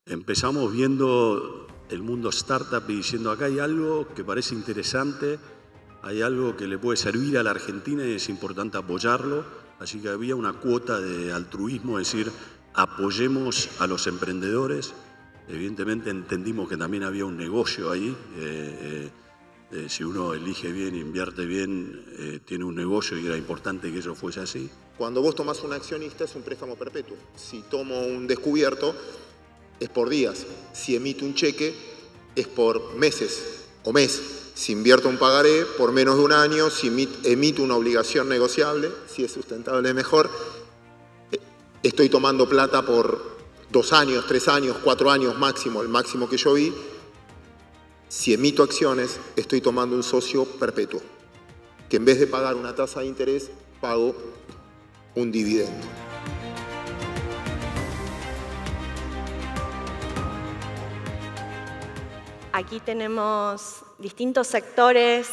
Empezamos viendo el mundo startup y diciendo acá hay algo que parece interesante, hay algo que le puede servir a la Argentina y es importante apoyarlo. Así que había una cuota de altruismo, es decir, apoyemos a los emprendedores. Evidentemente entendimos que también había un negocio ahí. Si uno elige bien, invierte bien, tiene un negocio y era importante que eso fuese así. Cuando vos tomás un accionista es un préstamo perpetuo. Si tomo un descubierto es por días. Si emito un cheque es por meses o mes. Si invierto un pagaré por menos de un año, si emito una obligación negociable, si es sustentable mejor, estoy tomando plata por 2 años, 3 años, 4 años máximo, el máximo que yo vi. Si emito acciones, estoy tomando un socio perpetuo, que en vez de pagar una tasa de interés, pago un dividendo. Aquí tenemos distintos sectores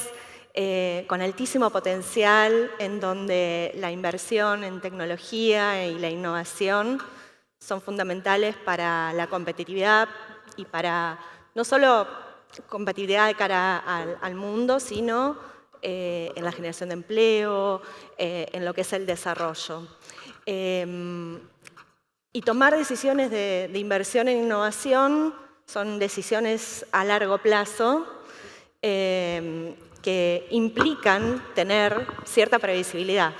con altísimo potencial en donde la inversión en tecnología y la innovación son fundamentales para la competitividad y para no solo competitividad de cara al mundo, sino en la generación de empleo, en lo que es el desarrollo. Y tomar decisiones de inversión en innovación son decisiones a largo plazo que implican tener cierta previsibilidad.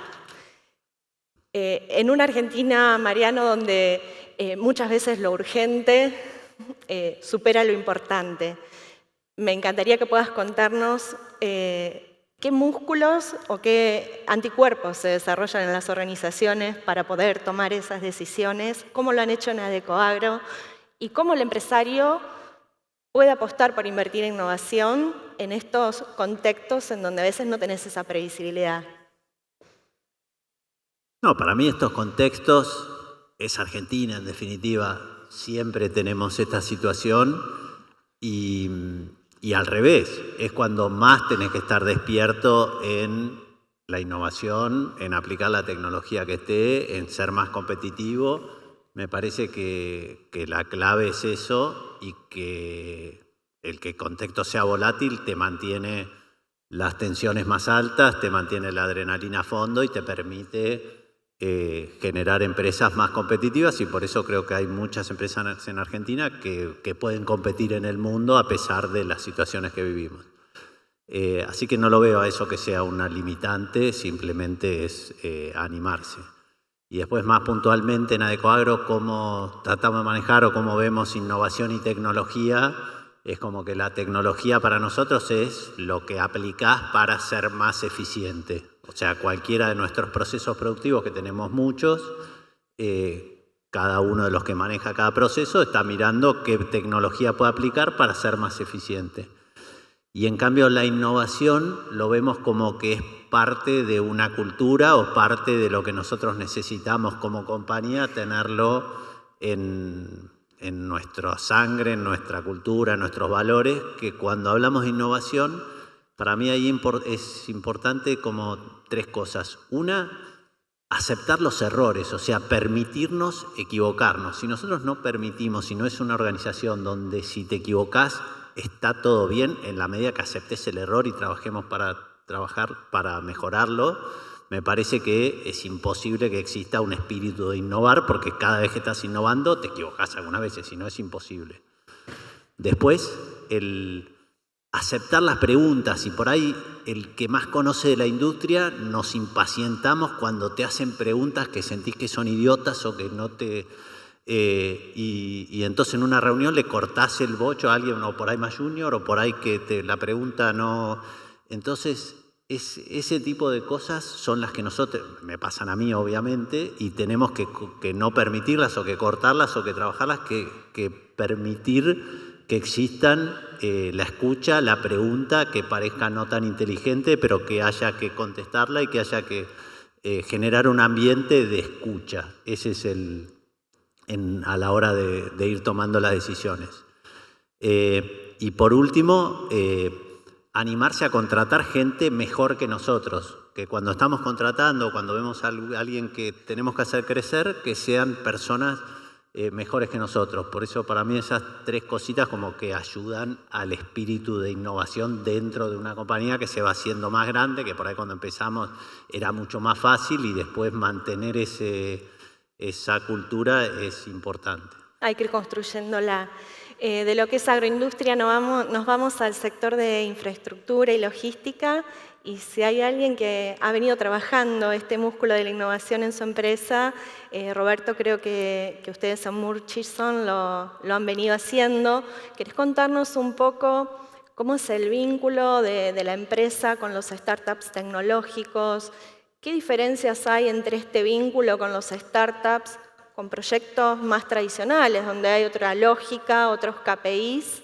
En una Argentina, Mariano, donde muchas veces lo urgente supera lo importante, me encantaría que puedas contarnos qué músculos o qué anticuerpos se desarrollan en las organizaciones para poder tomar esas decisiones, cómo lo han hecho en Adecoagro y cómo el empresario puede apostar por invertir en innovación en estos contextos en donde a veces no tenés esa previsibilidad. No, para mí estos contextos es Argentina, en definitiva. Siempre tenemos esta situación y al revés, es cuando más tenés que estar despierto en la innovación, en aplicar la tecnología que esté, en ser más competitivo. Me parece que la clave es eso y que el que el contexto sea volátil te mantiene las tensiones más altas, te mantiene la adrenalina a fondo y te permite generar empresas más competitivas, y por eso creo que hay muchas empresas en Argentina que pueden competir en el mundo a pesar de las situaciones que vivimos. Así que no lo veo a eso que sea una limitante, simplemente es animarse. Y después más puntualmente en Adecoagro, cómo tratamos de manejar o cómo vemos innovación y tecnología, es como que la tecnología para nosotros es lo que aplicás para ser más eficiente. O sea, cualquiera de nuestros procesos productivos, que tenemos muchos, cada uno de los que maneja cada proceso está mirando qué tecnología puede aplicar para ser más eficiente. Y en cambio la innovación lo vemos como que es parte de una cultura o parte de lo que nosotros necesitamos como compañía, tenerlo en nuestra sangre, en nuestra cultura, en nuestros valores, que cuando hablamos de innovación, para mí ahí es importante como 3 cosas. Una, aceptar los errores, o sea, permitirnos equivocarnos. Si nosotros no permitimos, si no es una organización donde si te equivocás está todo bien, en la medida que aceptes el error y trabajemos para trabajar para mejorarlo, me parece que es imposible que exista un espíritu de innovar, porque cada vez que estás innovando te equivocás algunas veces, si no es imposible. Después, el aceptar las preguntas, y por ahí el que más conoce de la industria nos impacientamos cuando te hacen preguntas que sentís que son idiotas o que no te... y entonces en una reunión le cortás el bocho a alguien, o por ahí más junior, o por ahí que la pregunta no... Entonces, ese tipo de cosas son las que nosotros, me pasan a mí obviamente, y tenemos que no permitirlas o que cortarlas o que trabajarlas, que permitir que existan la escucha, la pregunta, que parezca no tan inteligente, pero que haya que contestarla y que haya que generar un ambiente de escucha. Ese es a la hora de ir tomando las decisiones. Y por último, animarse a contratar gente mejor que nosotros, que cuando estamos contratando, cuando vemos a alguien que tenemos que hacer crecer, que sean personas mejores que nosotros. Por eso para mí esas tres cositas como que ayudan al espíritu de innovación dentro de una compañía que se va haciendo más grande, que por ahí cuando empezamos era mucho más fácil y después mantener esa cultura es importante. Hay que ir construyéndola. De lo que es agroindustria nos vamos al sector de infraestructura y logística, y si hay alguien que ha venido trabajando este músculo de la innovación en su empresa, Roberto, creo que ustedes en Murchison lo han venido haciendo. ¿Querés contarnos un poco cómo es el vínculo de la empresa con los startups tecnológicos? ¿Qué diferencias hay entre este vínculo con los startups, con proyectos más tradicionales, donde hay otra lógica, otros KPIs?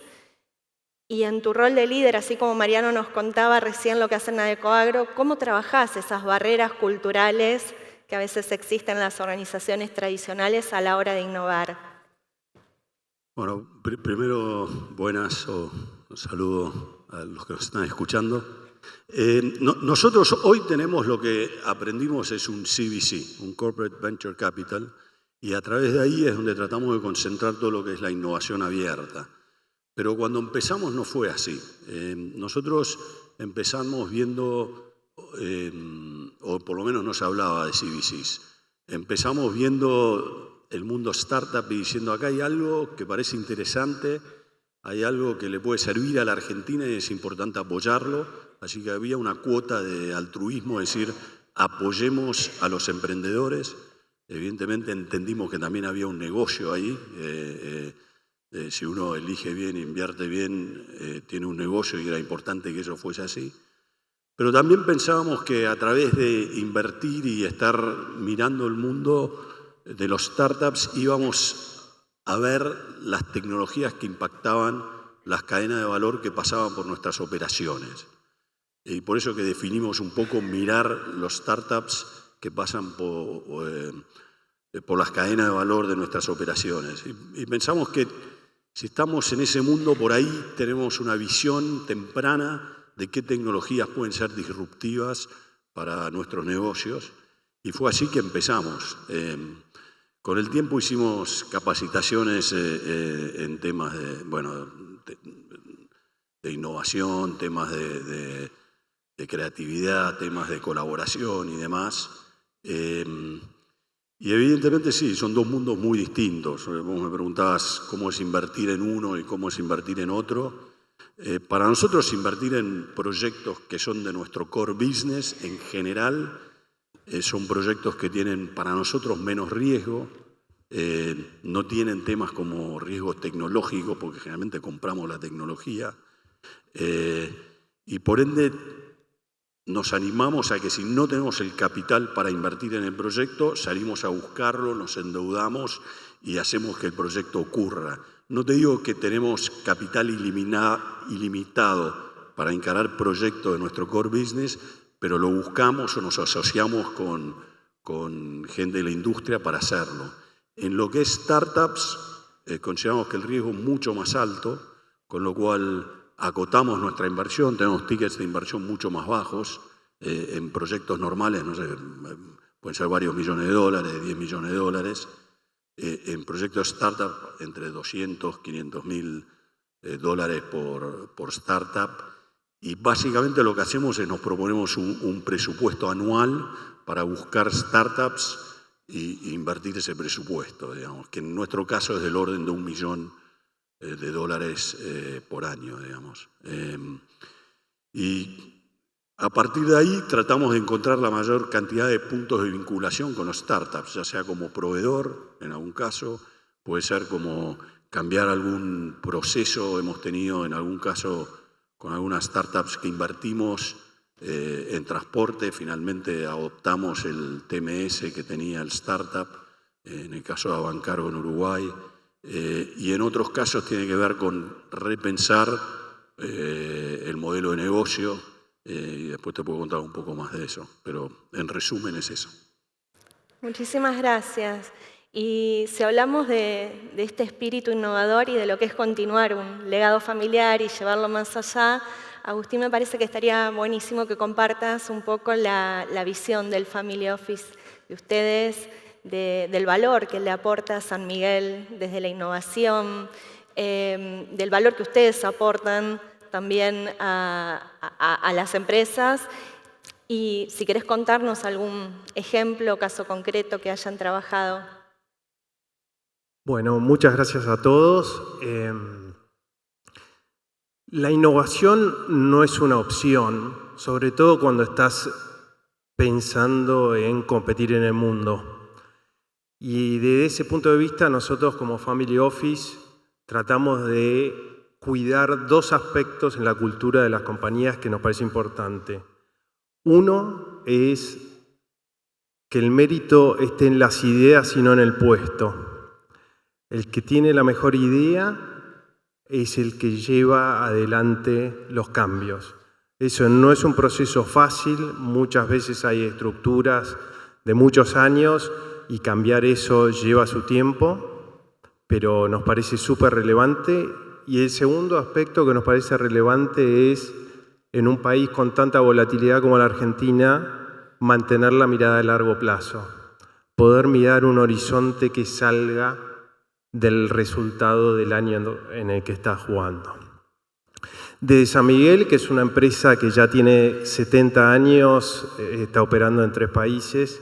Y en tu rol de líder, así como Mariano nos contaba recién lo que hacen en Adecoagro, ¿cómo trabajás esas barreras culturales que a veces existen en las organizaciones tradicionales a la hora de innovar? Bueno, primero, buenas o saludo a los que nos están escuchando. Nosotros hoy tenemos lo que aprendimos es un CVC, un Corporate Venture Capital, y a través de ahí es donde tratamos de concentrar todo lo que es la innovación abierta. Pero cuando empezamos no fue así. Nosotros empezamos viendo, o por lo menos no se hablaba de CVCs, empezamos viendo el mundo startup y diciendo acá hay algo que parece interesante, hay algo que le puede servir a la Argentina y es importante apoyarlo. Así que había una cuota de altruismo, es decir, apoyemos a los emprendedores. Evidentemente entendimos que también había un negocio ahí. Si uno elige bien, invierte bien, tiene un negocio y era importante que eso fuese así. Pero también pensábamos que a través de invertir y estar mirando el mundo de los startups íbamos a ver las tecnologías que impactaban las cadenas de valor que pasaban por nuestras operaciones. Y por eso que definimos un poco mirar los startups que pasan por las cadenas de valor de nuestras operaciones. Y pensamos que si estamos en ese mundo, por ahí tenemos una visión temprana de qué tecnologías pueden ser disruptivas para nuestros negocios. Y fue así que empezamos. Con el tiempo hicimos capacitaciones en temas de innovación, temas de creatividad, temas de colaboración y demás. Y evidentemente sí, son dos mundos muy distintos. Vos me preguntabas cómo es invertir en uno y cómo es invertir en otro. Para nosotros invertir en proyectos que son de nuestro core business en general, son proyectos que tienen para nosotros menos riesgo, no tienen temas como riesgo tecnológico, porque generalmente compramos la tecnología, y por ende nos animamos a que si no tenemos el capital para invertir en el proyecto, salimos a buscarlo, nos endeudamos y hacemos que el proyecto ocurra. No te digo que tenemos capital ilimitado para encarar proyectos de nuestro core business, pero lo buscamos o nos asociamos con gente de la industria para hacerlo. En lo que es startups, consideramos que el riesgo es mucho más alto, con lo cual acotamos nuestra inversión, tenemos tickets de inversión mucho más bajos. En proyectos normales, no sé, pueden ser varios millones de dólares, 10 millones de dólares. En proyectos startup, entre 200, 500 mil dólares por startup. Y básicamente lo que hacemos es nos proponemos un presupuesto anual para buscar startups e invertir ese presupuesto, digamos, que en nuestro caso es del orden de $1 millón de dólares por año, digamos. Y a partir de ahí tratamos de encontrar la mayor cantidad de puntos de vinculación con los startups, ya sea como proveedor, en algún caso, puede ser como cambiar algún proceso. Hemos tenido en algún caso con algunas startups que invertimos en transporte, finalmente adoptamos el TMS que tenía el startup, en el caso de Avancargo en Uruguay, y en otros casos tiene que ver con repensar el modelo de negocio, y después te puedo contar un poco más de eso, pero en resumen es eso. Muchísimas gracias. Y si hablamos de este espíritu innovador y de lo que es continuar un legado familiar y llevarlo más allá, Agustín, me parece que estaría buenísimo que compartas un poco la visión del Family Office de ustedes, del valor que le aporta San Miguel desde la innovación, del valor que ustedes aportan también a las empresas. Y si querés contarnos algún ejemplo, caso concreto que hayan trabajado. Bueno, muchas gracias a todos. La innovación no es una opción, sobre todo cuando estás pensando en competir en el mundo. Y desde ese punto de vista, nosotros como Family Office tratamos de cuidar dos aspectos en la cultura de las compañías que nos parece importante. Uno es que el mérito esté en las ideas y no en el puesto. El que tiene la mejor idea es el que lleva adelante los cambios. Eso no es un proceso fácil, muchas veces hay estructuras de muchos años y cambiar eso lleva su tiempo, pero nos parece súper relevante. Y el segundo aspecto que nos parece relevante es, en un país con tanta volatilidad como la Argentina, mantener la mirada a largo plazo, poder mirar un horizonte que salga del resultado del año en el que está jugando. De San Miguel, que es una empresa que ya tiene 70 años, está operando en 3 países.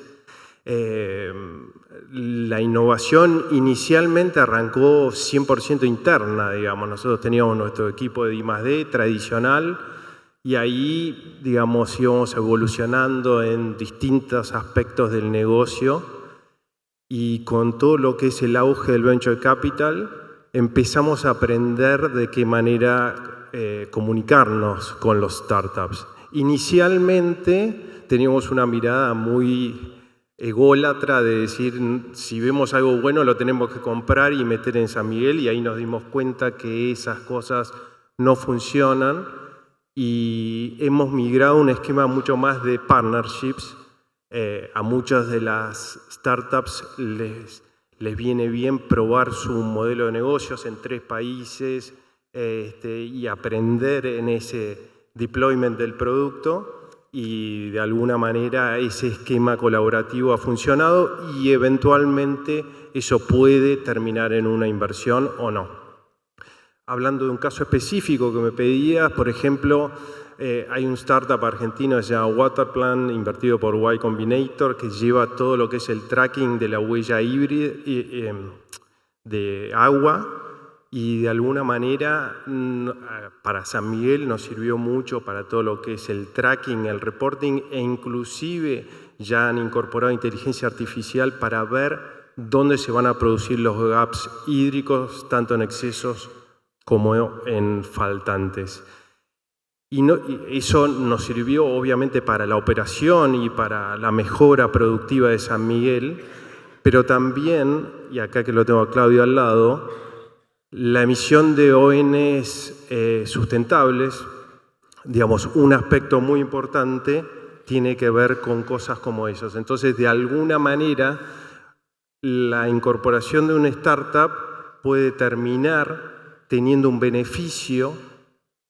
La innovación inicialmente arrancó 100% interna, digamos. Nosotros teníamos nuestro equipo de I+D tradicional y ahí, digamos, íbamos evolucionando en distintos aspectos del negocio. Y con todo lo que es el auge del Venture Capital, empezamos a aprender de qué manera comunicarnos con los startups. Inicialmente teníamos una mirada muy ególatra de decir, si vemos algo bueno lo tenemos que comprar y meter en San Miguel, y ahí nos dimos cuenta que esas cosas no funcionan y hemos migrado a un esquema mucho más de partnerships. A muchas de las startups les viene bien probar su modelo de negocios en 3 países y aprender en ese deployment del producto, y de alguna manera ese esquema colaborativo ha funcionado y eventualmente eso puede terminar en una inversión o no. Hablando de un caso específico que me pedías, por ejemplo, hay un startup argentino que se llama Waterplan, invertido por Y Combinator, que lleva todo lo que es el tracking de la huella híbrida de agua, y de alguna manera para San Miguel nos sirvió mucho para todo lo que es el tracking, el reporting, e inclusive ya han incorporado inteligencia artificial para ver dónde se van a producir los gaps hídricos, tanto en excesos como en faltantes. Y eso nos sirvió obviamente para la operación y para la mejora productiva de San Miguel, pero también, y acá que lo tengo a Claudio al lado, la emisión de ONs sustentables, digamos, un aspecto muy importante tiene que ver con cosas como esas. Entonces, de alguna manera, la incorporación de una startup puede terminar teniendo un beneficio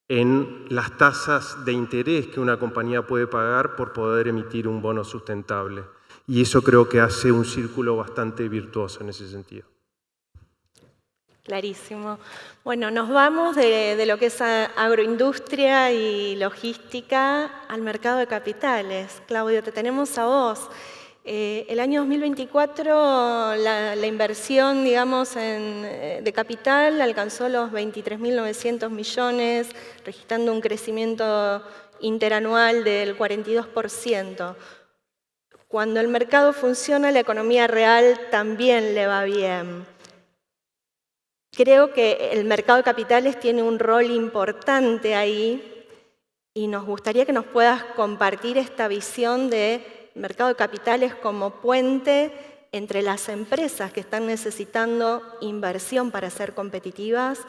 en las tasas de interés que una compañía puede pagar por poder emitir un bono sustentable. Y eso creo que hace un círculo bastante virtuoso en ese sentido. Clarísimo. Bueno, nos vamos de lo que es agroindustria y logística al mercado de capitales. Claudio, te tenemos a vos. El año 2024 la inversión, digamos, de capital alcanzó los 23.900 millones, registrando un crecimiento interanual del 42%. Cuando el mercado funciona, la economía real también le va bien. Creo que el mercado de capitales tiene un rol importante ahí y nos gustaría que nos puedas compartir esta visión de mercado de capitales como puente entre las empresas que están necesitando inversión para ser competitivas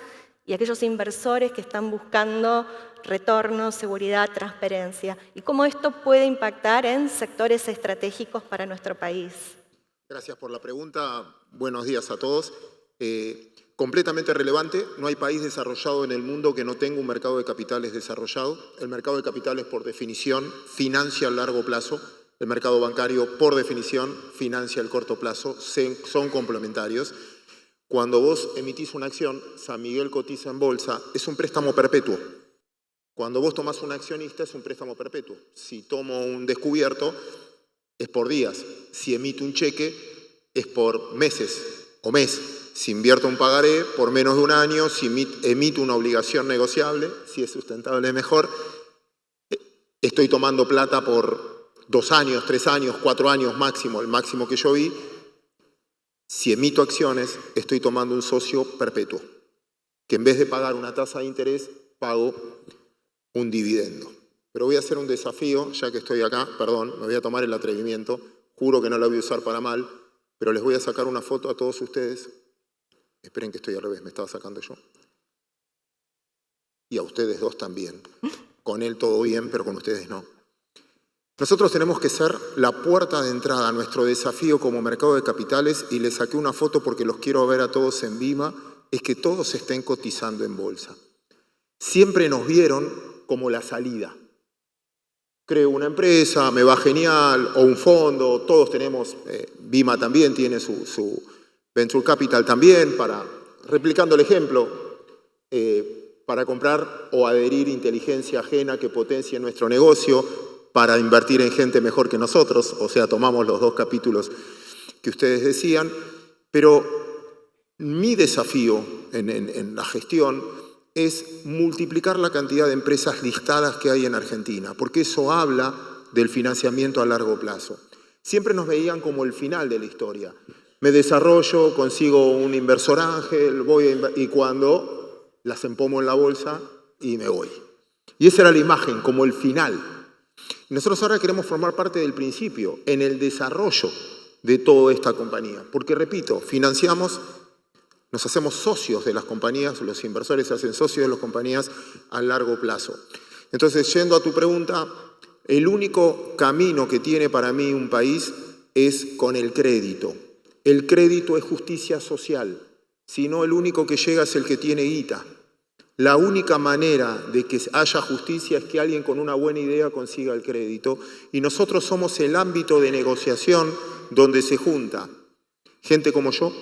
y aquellos inversores que están buscando retorno, seguridad, transparencia, y cómo esto puede impactar en sectores estratégicos para nuestro país. Gracias por la pregunta. Buenos días a todos. Completamente relevante. No hay país desarrollado en el mundo que no tenga un mercado de capitales desarrollado. El mercado de capitales, por definición, financia a largo plazo. El mercado bancario, por definición, financia el corto plazo, son complementarios. Cuando vos emitís una acción, San Miguel cotiza en bolsa, es un préstamo perpetuo. Cuando vos tomás un accionista, es un préstamo perpetuo. Si tomo un descubierto, es por días. Si emito un cheque, es por meses o mes. Si invierto un pagaré, por menos de un año. Si emito una obligación negociable, si es sustentable mejor. Estoy tomando plata por 2 años, 3 años, 4 años máximo, el máximo que yo vi. Si emito acciones, estoy tomando un socio perpetuo, que en vez de pagar una tasa de interés, pago un dividendo. Pero voy a hacer un desafío, ya que estoy acá, perdón, me voy a tomar el atrevimiento, juro que no la voy a usar para mal, pero les voy a sacar una foto a todos ustedes. Esperen que estoy al revés, me estaba sacando yo. Y a ustedes dos también. Con él todo bien, pero con ustedes no. Nosotros tenemos que ser la puerta de entrada a nuestro desafío como mercado de capitales, y les saqué una foto porque los quiero ver a todos en Vima, es que todos estén cotizando en bolsa. Siempre nos vieron como la salida. Creo una empresa, me va genial, o un fondo, todos tenemos, Vima también tiene su Venture Capital también, replicando el ejemplo, para comprar o adherir inteligencia ajena que potencie nuestro negocio, para invertir en gente mejor que nosotros, o sea, tomamos los 2 capítulos que ustedes decían, pero mi desafío en la gestión es multiplicar la cantidad de empresas listadas que hay en Argentina, porque eso habla del financiamiento a largo plazo. Siempre nos veían como el final de la historia. Me desarrollo, consigo un inversor ángel, y cuando las empomo en la bolsa y me voy. Y esa era la imagen, como el final. Nosotros ahora queremos formar parte del principio, en el desarrollo de toda esta compañía. Porque, repito, financiamos, nos hacemos socios de las compañías, los inversores se hacen socios de las compañías a largo plazo. Entonces, yendo a tu pregunta, el único camino que tiene para mí un país es con el crédito. El crédito es justicia social, si no el único que llega es el que tiene guita. La única manera de que haya justicia es que alguien con una buena idea consiga el crédito, y nosotros somos el ámbito de negociación donde se junta gente como yo,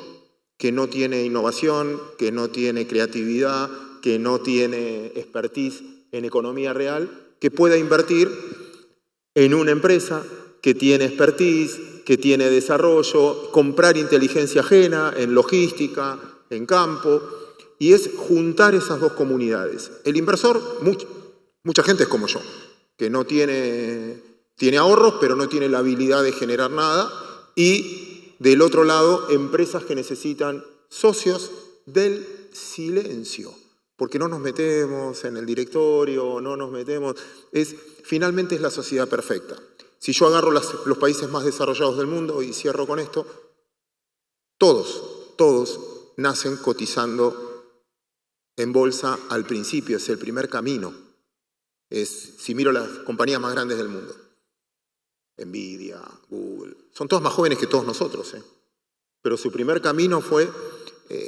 que no tiene innovación, que no tiene creatividad, que no tiene expertise en economía real, que pueda invertir en una empresa que tiene expertise, que tiene desarrollo, comprar inteligencia ajena en logística, en campo. Y es juntar esas dos comunidades. El inversor, mucha gente es como yo, que no tiene ahorros, pero no tiene la habilidad de generar nada. Y del otro lado, empresas que necesitan socios del silencio, porque no nos metemos en el directorio, no nos metemos. Finalmente es la sociedad perfecta. Si yo agarro los países más desarrollados del mundo, y cierro con esto, todos nacen cotizando en bolsa al principio, es el primer camino. Si miro las compañías más grandes del mundo, Nvidia, Google, son todos más jóvenes que todos nosotros, pero su primer camino fue,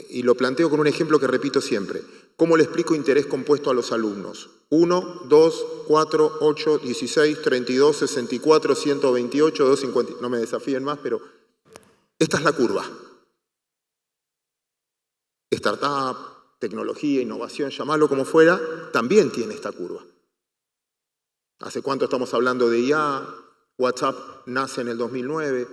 y lo planteo con un ejemplo que repito siempre, ¿cómo le explico interés compuesto a los alumnos? 1, 2, 4, 8, 16, 32, 64, 128, 250, no me desafíen más, pero esta es la curva. Startup, tecnología, innovación, llamarlo como fuera, también tiene esta curva. ¿Hace cuánto estamos hablando de IA? WhatsApp nace en el 2009,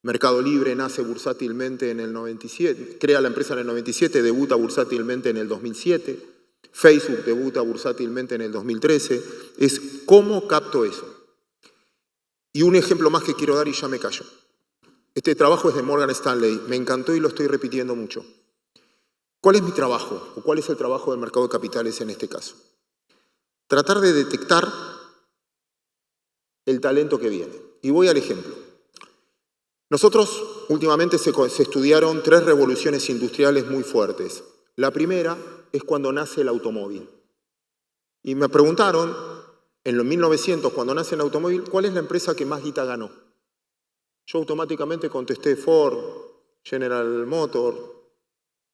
Mercado Libre nace bursátilmente en el 97, crea la empresa en el 97, debuta bursátilmente en el 2007, Facebook debuta bursátilmente en el 2013. Es cómo capto eso. Y un ejemplo más que quiero dar y ya me callo. Este trabajo es de Morgan Stanley, me encantó y lo estoy repitiendo mucho. ¿Cuál es mi trabajo? ¿O cuál es el trabajo del mercado de capitales en este caso? Tratar de detectar el talento que viene. Y voy al ejemplo. Nosotros, últimamente se estudiaron 3 revoluciones industriales muy fuertes. La primera es cuando nace el automóvil. Y me preguntaron, en los 1900, cuando nace el automóvil, ¿cuál es la empresa que más guita ganó? Yo automáticamente contesté Ford, General Motors.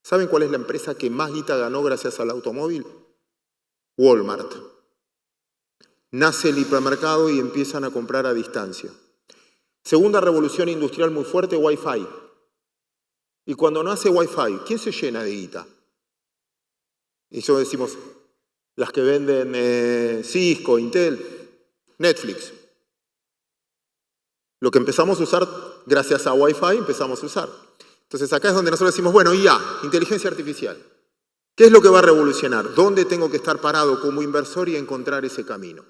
¿Saben cuál es la empresa que más guita ganó gracias al automóvil? Walmart. nace el hipermercado y empiezan a comprar a distancia. Segunda revolución industrial muy fuerte, Wi-Fi. Y cuando nace Wi-Fi, ¿quién se llena de guita? Y eso decimos, las que venden Cisco, Intel, Netflix. Lo que empezamos a usar, gracias a Wi-Fi, empezamos a usar. Entonces acá es donde nosotros decimos, bueno, IA, inteligencia artificial. ¿Qué es lo que va a revolucionar? ¿Dónde tengo que estar parado como inversor y encontrar ese camino?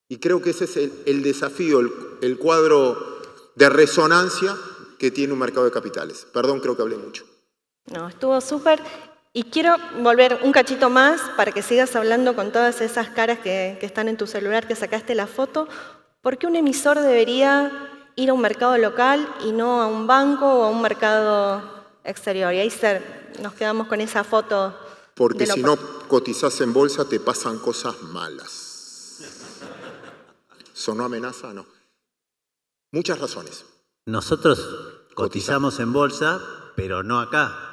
Y creo que ese es el desafío, el cuadro de resonancia que tiene un mercado de capitales. Perdón, creo que hablé mucho. No, estuvo súper. Y quiero volver un cachito más para que sigas hablando con todas esas caras que están en tu celular, que sacaste la foto. ¿Por qué un emisor debería ir a un mercado local y no a un banco o a un mercado exterior? Y ahí nos quedamos con esa foto. Porque si no cotizás en bolsa te pasan cosas malas. ¿Sonó amenaza? No. Muchas razones. Nosotros cotizamos en bolsa, pero no acá.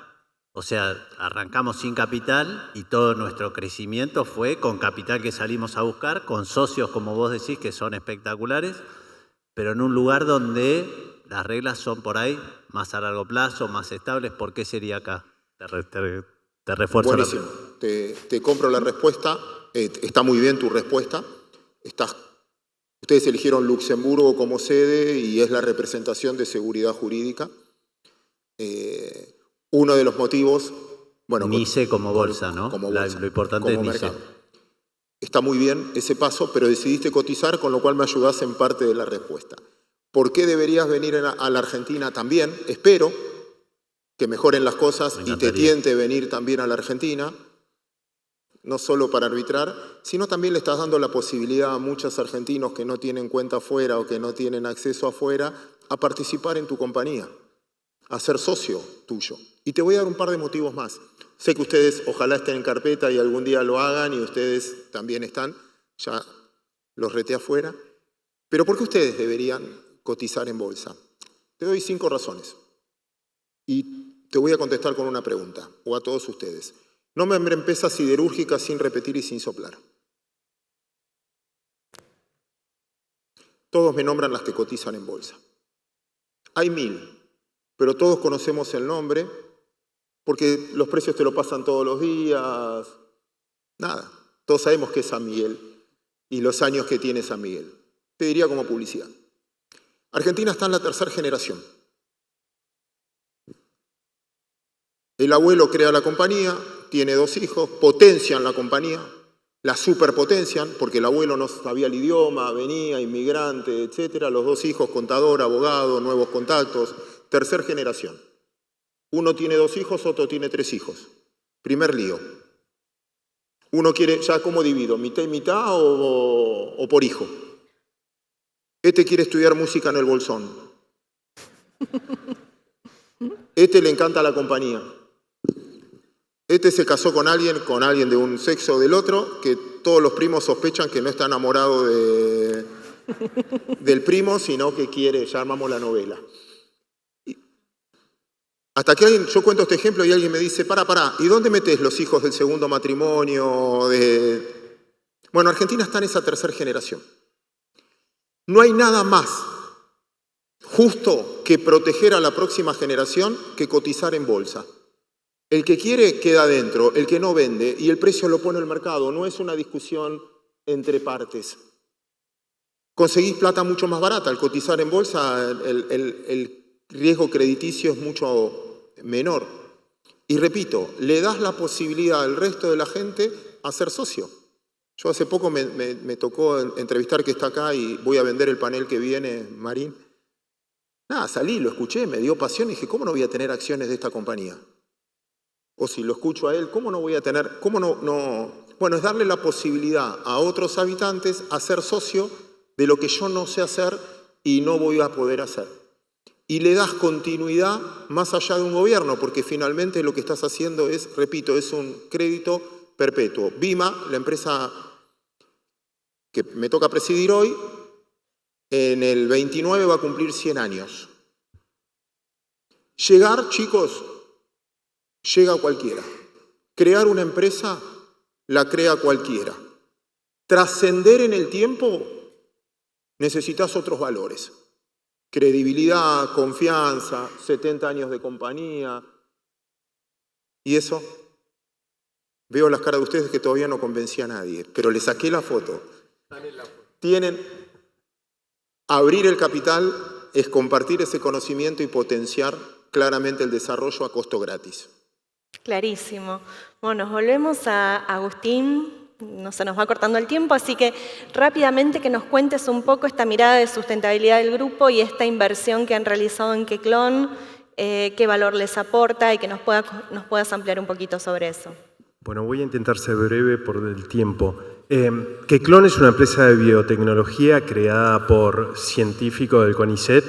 O sea, arrancamos sin capital y todo nuestro crecimiento fue con capital que salimos a buscar, con socios, como vos decís, que son espectaculares, pero en un lugar donde las reglas son por ahí más a largo plazo, más estables. ¿Por qué sería acá? Te refuerzo. Buenísimo. Te compro la respuesta. Está muy bien tu respuesta. Ustedes eligieron Luxemburgo como sede y es la representación de seguridad jurídica. Uno de los motivos... Bueno, NICE como bolsa, ¿no? Como bolsa, lo importante es NICE. mercado. Está muy bien ese paso, pero decidiste cotizar, con lo cual me ayudás en parte de la respuesta. ¿Por qué deberías venir a la Argentina también? Espero que mejoren las cosas y te tiente venir también a la Argentina, no solo para arbitrar, sino también le estás dando la posibilidad a muchos argentinos que no tienen cuenta afuera o que no tienen acceso afuera a participar en tu compañía, a ser socio tuyo. Y te voy a dar un par de motivos más. Sé que ustedes ojalá estén en carpeta y algún día lo hagan y ustedes también están, ya los reté afuera. Pero ¿por qué ustedes deberían cotizar en bolsa? Te doy 5 razones. Y te voy a contestar con una pregunta, o a todos ustedes. Nombren empresas siderúrgicas sin repetir y sin soplar. Todos me nombran las que cotizan en bolsa. Hay 1000, pero todos conocemos el nombre porque los precios te lo pasan todos los días. Nada, todos sabemos qué es San Miguel y los años que tiene San Miguel. Te diría como publicidad. Argentina está en la 3ª generación. El abuelo crea la compañía, tiene 2 hijos, potencian la compañía, la superpotencian, porque el abuelo no sabía el idioma, venía, inmigrante, etc. Los 2 hijos, contador, abogado, nuevos contactos, 3ª generación. Uno tiene 2 hijos, otro tiene 3 hijos. Primer lío. Uno quiere, ya ¿cómo divido? ¿Mitad y mitad o por hijo? Este quiere estudiar música en el Bolsón. Este le encanta la compañía. Este se casó con alguien de un sexo o del otro, que todos los primos sospechan que no está enamorado del primo, sino que quiere, ya armamos la novela. Hasta que yo cuento este ejemplo y alguien me dice, pará, ¿y dónde metés los hijos del segundo matrimonio? Bueno, Argentina está en esa 3ª generación. No hay nada más justo que proteger a la próxima generación que cotizar en bolsa. El que quiere queda adentro, el que no vende, y el precio lo pone el mercado. No es una discusión entre partes. Conseguís plata mucho más barata. Al cotizar en bolsa, el riesgo crediticio es mucho menor. Y repito, le das la posibilidad al resto de la gente a ser socio. Yo hace poco me tocó entrevistar, que está acá, y voy a vender el panel que viene, Marín. Nada, salí, lo escuché, me dio pasión y dije, ¿cómo no voy a tener acciones de esta compañía? O si lo escucho a él, ¿cómo no voy a tener? ¿Cómo no? Bueno, es darle la posibilidad a otros habitantes a ser socio de lo que yo no sé hacer y no voy a poder hacer. Y le das continuidad más allá de un gobierno, porque finalmente lo que estás haciendo es, repito, es un crédito perpetuo. Vima, la empresa que me toca presidir hoy, en el 29 va a cumplir 100 años. Llegar, chicos, llega cualquiera. Crear una empresa la crea cualquiera. trascender en el tiempo, necesitas otros valores. Credibilidad, confianza, 70 años de compañía. Y eso, veo las caras de ustedes que todavía no convencí a nadie, pero le saqué la foto. Tienen, abrir el capital es compartir ese conocimiento y potenciar claramente el desarrollo a costo gratis. Clarísimo. Bueno, nos volvemos a Agustín. No se nos va cortando el tiempo, así que rápidamente que nos cuentes un poco esta mirada de sustentabilidad del grupo y esta inversión que han realizado en Queclón, qué valor les aporta y que nos puedas ampliar un poquito sobre eso. Bueno, voy a intentar ser breve por el tiempo. Queclón es una empresa de biotecnología creada por científicos del CONICET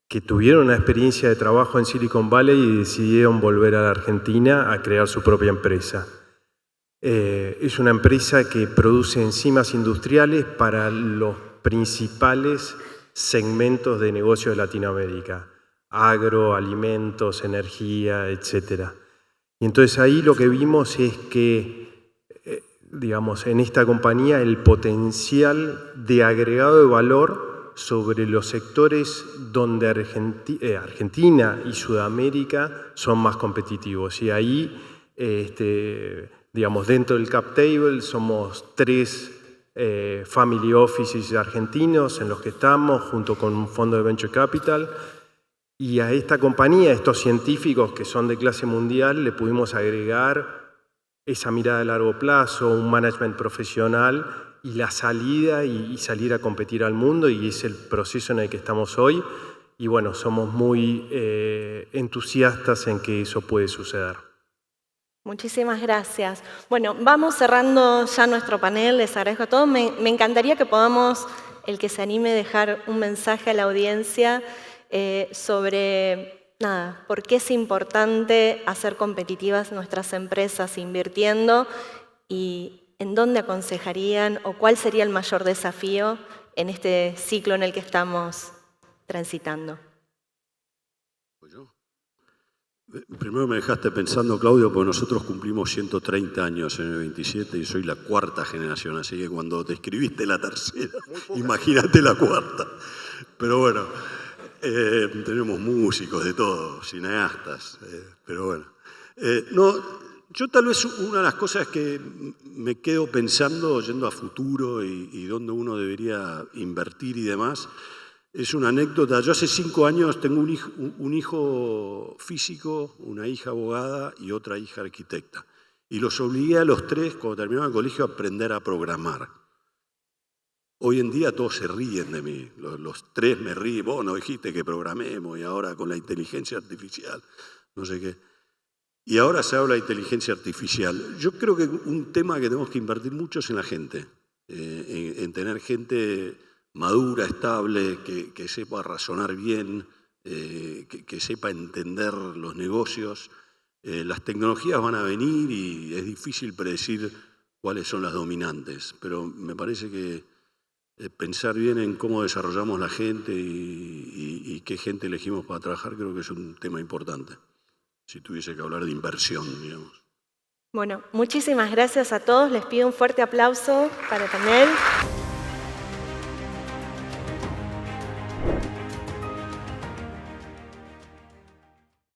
que tuvieron una experiencia de trabajo en Silicon Valley y decidieron volver a la Argentina a crear su propia empresa. Es una empresa que produce enzimas industriales para los principales segmentos de negocio de Latinoamérica: agro, alimentos, energía, etc. Y entonces ahí lo que vimos es que, digamos, en esta compañía el potencial de agregado de valor sobre los sectores donde Argentina y Sudamérica son más competitivos. Y ahí, digamos, dentro del cap table somos 3 family offices argentinos en los que estamos, junto con un fondo de venture capital. Y a esta compañía, a estos científicos que son de clase mundial, le pudimos agregar esa mirada a largo plazo, un management profesional y la salida y salir a competir al mundo, y es el proceso en el que estamos hoy. Y bueno, somos muy entusiastas en que eso puede suceder. Muchísimas gracias. Bueno, vamos cerrando ya nuestro panel, les agradezco a todos. Me encantaría que podamos, el que se anime, dejar un mensaje a la audiencia sobre, por qué es importante hacer competitivas nuestras empresas invirtiendo y en dónde aconsejarían o cuál sería el mayor desafío en este ciclo en el que estamos transitando. Primero me dejaste pensando, Claudio, porque nosotros cumplimos 130 años en el 27 y soy la 4ª generación, así que cuando te escribiste la 3ª, imagínate la 4ª. Pero bueno, tenemos músicos de todo, cineastas, pero bueno. Yo tal vez una de las cosas que me quedo pensando, yendo a futuro y dónde uno debería invertir y demás, es una anécdota. Yo hace 5 años tengo un hijo físico, una hija abogada y otra hija arquitecta. Y los obligué a los 3, cuando terminaron el colegio, a aprender a programar. Hoy en día todos se ríen de mí. Los 3 me ríen. Vos no dijiste que programemos y ahora con la inteligencia artificial, no sé qué. Y ahora se habla de inteligencia artificial. Yo creo que un tema que tenemos que invertir mucho es en la gente, en tener gente madura, estable, que sepa razonar bien, que sepa entender los negocios. Las tecnologías van a venir y es difícil predecir cuáles son las dominantes, pero me parece que pensar bien en cómo desarrollamos la gente y qué gente elegimos para trabajar creo que es un tema importante, si tuviese que hablar de inversión, digamos. Bueno, muchísimas gracias a todos. Les pido un fuerte aplauso para el panel.